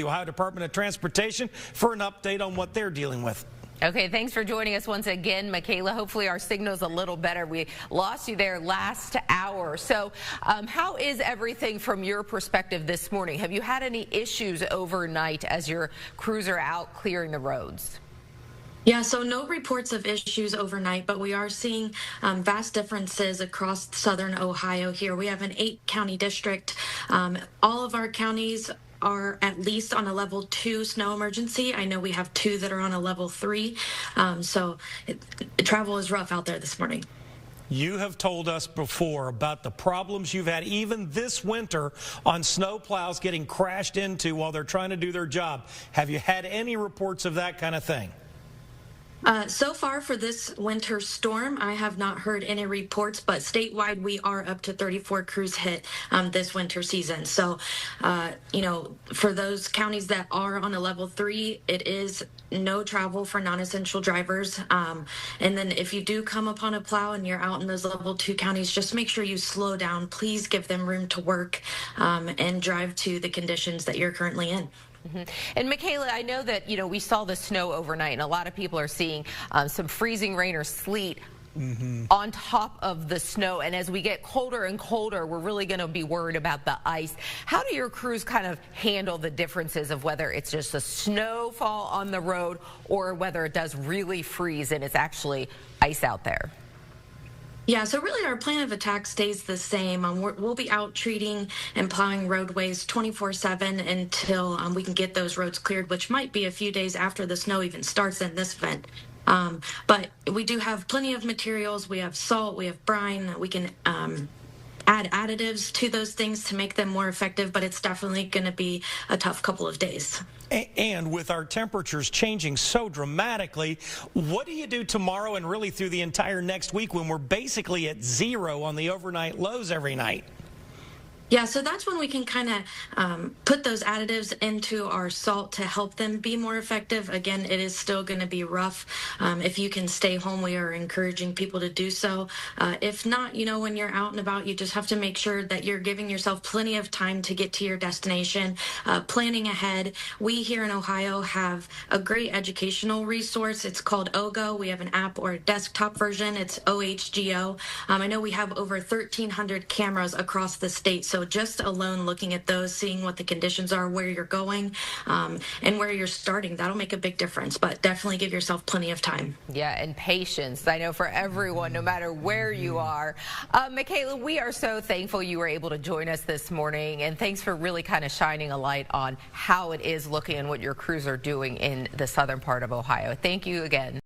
The Ohio Department of Transportation for an update on what they're dealing with. Okay, thanks for joining us once again, Michaela. Hopefully our signal's a little better. We lost you there last hour. So how is everything from your perspective this morning? Have you had any issues overnight as your crews are out clearing the roads? Yeah, so no reports of issues overnight, but we are seeing vast differences across southern Ohio here. We have an 8-county district. All of our counties are at least on a level 2 snow emergency. I know we have 2 that are on a level 3. So travel is rough out there this morning. You have told us before about the problems you've had even this winter on snow plows getting crashed into while they're trying to do their job. Have you had any reports of that kind of thing? So far for this winter storm, I have not heard any reports, but statewide we are up to 34 crews hit this winter season. So, for those counties that are on a level 3, it is no travel for non-essential drivers. And then if you do come upon a plow and you're out in those level 2 counties, just make sure you slow down. Please give them room to work and drive to the conditions that you're currently in. Mm-hmm. And Michaela, I know that, we saw the snow overnight, and a lot of people are seeing some freezing rain or sleet on top of the snow. And as we get colder and colder, we're really going to be worried about the ice. How do your crews kind of handle the differences of whether it's just a snowfall on the road or whether it does really freeze and it's actually ice out there? Yeah, so really our plan of attack stays the same. We'll be out treating and plowing roadways 24/7 until we can get those roads cleared, which might be a few days after the snow even starts in this event. But we do have plenty of materials. We have salt, we have brine. We can add additives to those things to make them more effective, but it's definitely going to be a tough couple of days. And with our temperatures changing so dramatically, what do you do tomorrow and really through the entire next week when we're basically at 0 on the overnight lows every night? Yeah, so that's when we can kind of put those additives into our salt to help them be more effective. Again, it is still going to be rough. If you can stay home, we are encouraging people to do so. If not, when you're out and about, you just have to make sure that you're giving yourself plenty of time to get to your destination, planning ahead. We here in Ohio have a great educational resource. It's called OGO. We have an app or a desktop version. It's OHGO. I know we have over 1,300 cameras across the state, so just alone looking at those, seeing what the conditions are, where you're going, and where you're starting, that'll make a big difference. But definitely give yourself plenty of time. Yeah, and patience. I know for everyone, no matter where you are. Michaela, we are so thankful you were able to join us this morning, and thanks for really kind of shining a light on how it is looking and what your crews are doing in the southern part of Ohio. Thank you again.